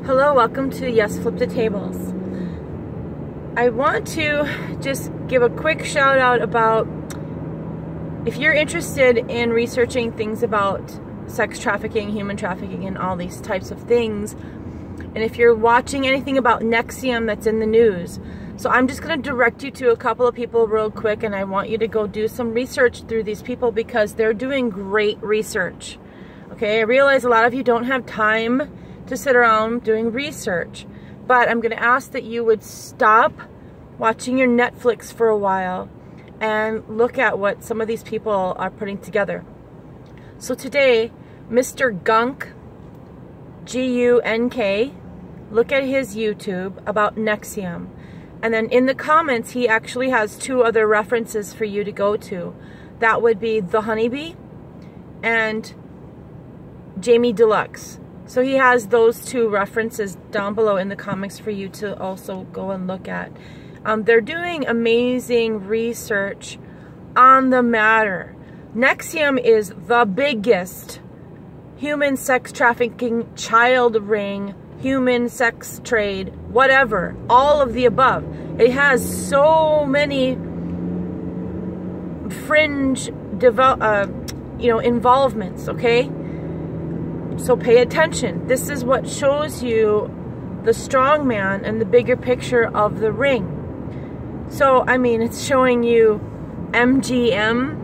Hello, welcome to Yes Flip the Tables. I want to just give a quick shout out about if you're interested in researching things about sex trafficking, human trafficking, and all these types of things, and if you're watching anything about NXVIUM that's in the news. So I'm just going to direct you to a couple of people real quick, and I want you to go do some research through these people because they're doing great research. Okay, I realize a lot of you don't have time to sit around doing research, but I'm going to ask that you would stop watching your Netflix for a while and look at what some of these people are putting together. So today, Mr. Gunk, G-U-N-K, look at his YouTube about NXVIUM. And then in the comments, he actually has two other references for you to go to. That would be The Honeybee and Jamie Deluxe. So he has those two references down below in the comments for you to also go and look at. They're doing amazing research on the matter. NXVIUM is the biggest human sex trafficking, child ring, human sex trade, whatever, all of the above. It has so many fringe involvements, okay? So pay attention. This is what shows you the strong man and the bigger picture of the ring. So, I mean, it's showing you MGM.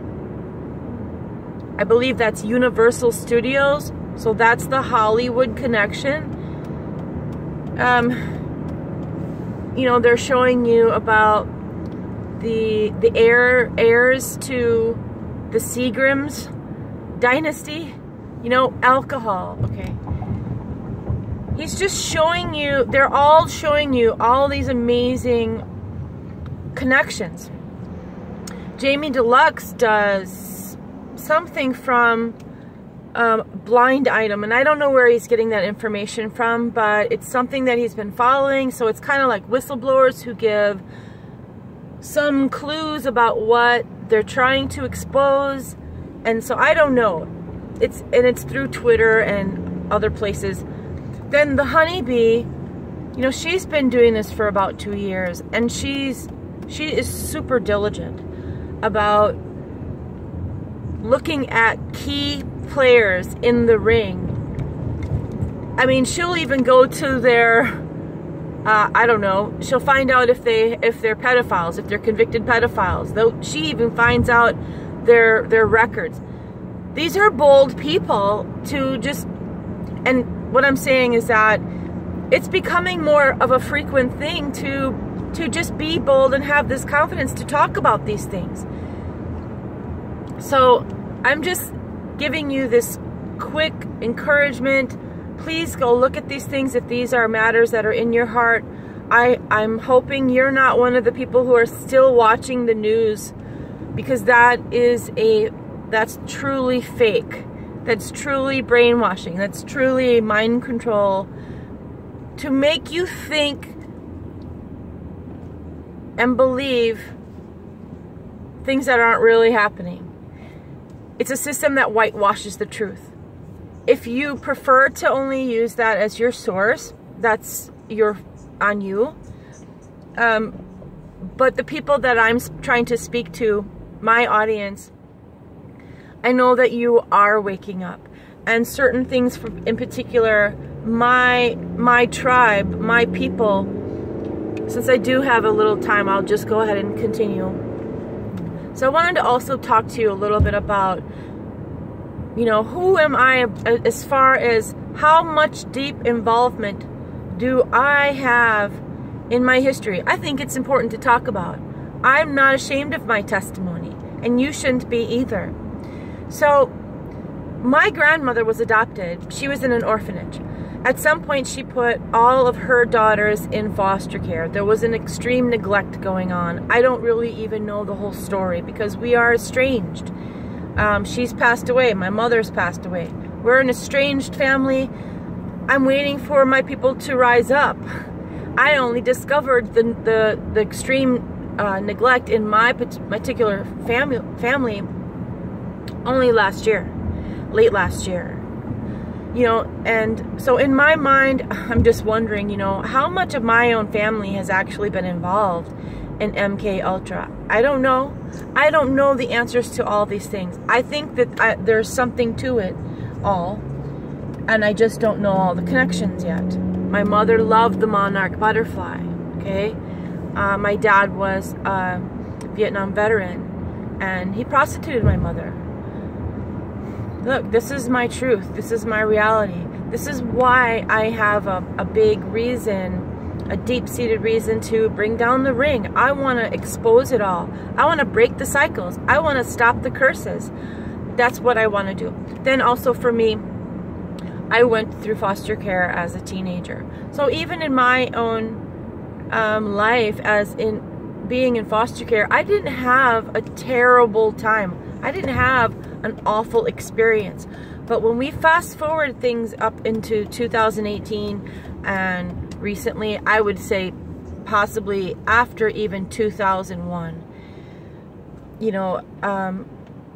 I believe that's Universal Studios. So that's the Hollywood connection. You know, they're showing you about the heirs to the Seagrams dynasty. You know, alcohol, okay. He's just showing you, they're all showing you all these amazing connections. Jamie Deluxe does something from Blind Item, and I don't know where he's getting that information from, but it's something that he's been following, so it's kind of like whistleblowers who give some clues about what they're trying to expose, and so I don't know. It's through Twitter and other places. Then the Honeybee, you know, she's been doing this for about 2 years, and she is super diligent about looking at key players in the ring. I mean, she'll even go to their I don't know, she'll find out if they're pedophiles, if they're convicted pedophiles. Though she even finds out their records. These are bold people to just, and what I'm saying is that it's becoming more of a frequent thing to just be bold and have this confidence to talk about these things. So I'm just giving you this quick encouragement. Please go look at these things if these are matters that are in your heart. I'm hoping you're not one of the people who are still watching the news, because that's truly fake. That's truly brainwashing. That's truly mind control to make you think and believe things that aren't really happening. It's a system that whitewashes the truth. If you prefer to only use that as your source, that's on you. But the people that I'm trying to speak to, my audience, I know that you are waking up, and certain things in particular, my tribe, my people, since I do have a little time, I'll just go ahead and continue. So I wanted to also talk to you a little bit about, you know, who am I as far as how much deep involvement do I have in my history. I think it's important to talk about. I'm not ashamed of my testimony, and you shouldn't be either. So, my grandmother was adopted. She was in an orphanage. At some point, she put all of her daughters in foster care. There was an extreme neglect going on. I don't really even know the whole story because we are estranged. She's passed away. My mother's passed away. We're an estranged family. I'm waiting for my people to rise up. I only discovered the extreme neglect in my particular family only last year, late last year. You know, and so in my mind, I'm just wondering, you know, how much of my own family has actually been involved in MK Ultra. I don't know. I don't know the answers to all these things. I think that there's something to it all, and I just don't know all the connections yet. My mother loved the monarch butterfly, okay? My dad was a Vietnam veteran, and he prostituted my mother. Look, this is my truth. This is my reality. This is why I have a big reason, a deep-seated reason to bring down the ring. I want to expose it all. I want to break the cycles. I want to stop the curses. That's what I want to do. Then also for me, I went through foster care as a teenager. So even in my own life, as in being in foster care, I didn't have a terrible time. I didn't have an awful experience. But when we fast forward things up into 2018 and recently, I would say possibly after even 2001, you know,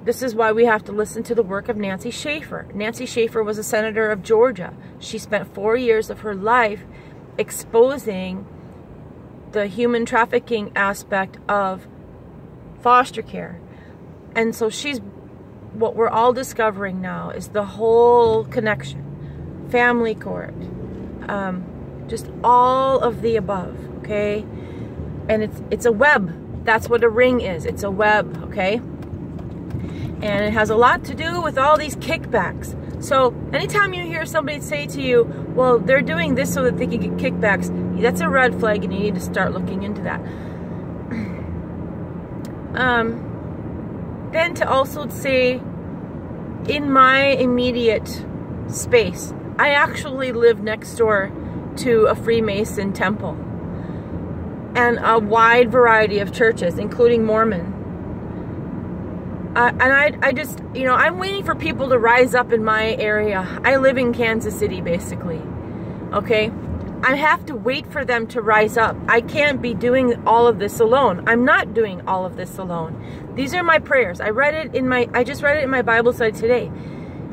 this is why we have to listen to the work of Nancy Schaefer. Nancy Schaefer was a senator of Georgia. She spent 4 years of her life exposing the human trafficking aspect of foster care. And so what we're all discovering now is the whole connection. Family court. Just all of the above, okay? And it's a web. That's what a ring is. It's a web, okay? And it has a lot to do with all these kickbacks. So anytime you hear somebody say to you, well, they're doing this so that they can get kickbacks, that's a red flag and you need to start looking into that. Then to also say, in my immediate space, I actually live next door to a Freemason temple and a wide variety of churches, including Mormon. And I just, you know, I'm waiting for people to rise up in my area. I live in Kansas City, basically, okay? I have to wait for them to rise up. I can't be doing all of this alone. I'm not doing all of this alone. These are my prayers. I just read it in my Bible study today.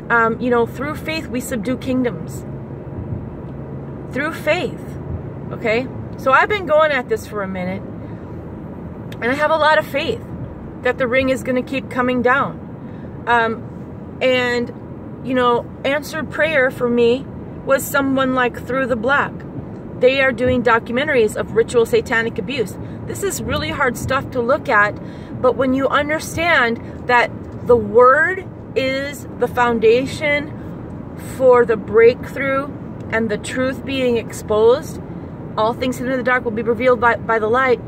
You know, through faith we subdue kingdoms. Through faith, okay? So I've been going at this for a minute, and I have a lot of faith that the ring is going to keep coming down. And, you know, answered prayer for me was someone like Through the Black. They are doing documentaries of ritual satanic abuse. This is really hard stuff to look at, but when you understand that the word is the foundation for the breakthrough and the truth being exposed, all things hidden in the dark will be revealed by the light.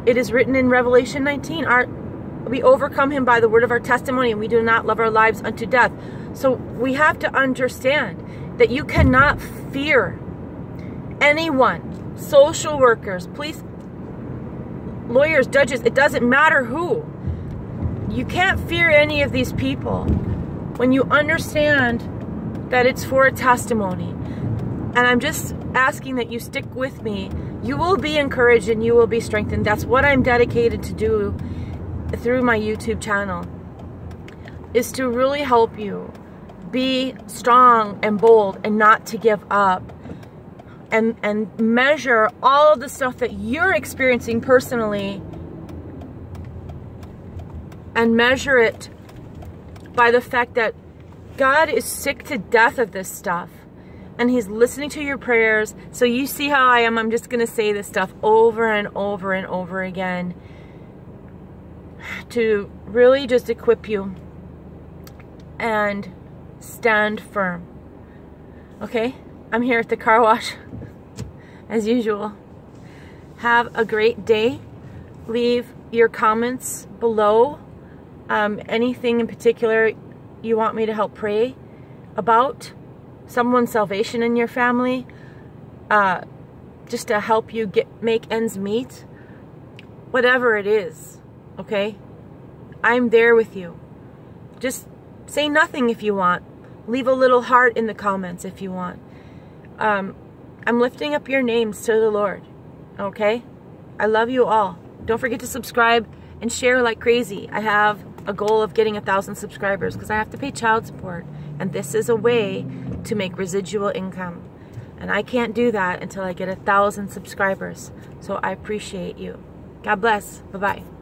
It is written in Revelation 19, we overcome him by the word of our testimony, and we do not love our lives unto death. So we have to understand that you cannot fear anyone, social workers, police, lawyers, judges, it doesn't matter who. You can't fear any of these people when you understand that it's for a testimony. And I'm just asking that you stick with me. You will be encouraged and you will be strengthened. That's what I'm dedicated to do through my YouTube channel, is to really help you be strong and bold and not to give up, and measure all of the stuff that you're experiencing personally, and measure it by the fact that God is sick to death of this stuff, and he's listening to your prayers. So you see how I am. I'm just going to say this stuff over and over and over again to really just equip you and stand firm. Okay? I'm here at the car wash as usual. Have a great day. Leave your comments below. Anything in particular you want me to help pray about, someone's salvation in your family, just to help you make ends meet, whatever it is, okay? I'm there with you. Just say nothing if you want. Leave a little heart in the comments if you want. I'm lifting up your names to the Lord, okay? I love you all. Don't forget to subscribe and share like crazy. I have a goal of getting 1,000 subscribers because I have to pay child support. And this is a way to make residual income. And I can't do that until I get 1,000 subscribers. So I appreciate you. God bless. Bye-bye.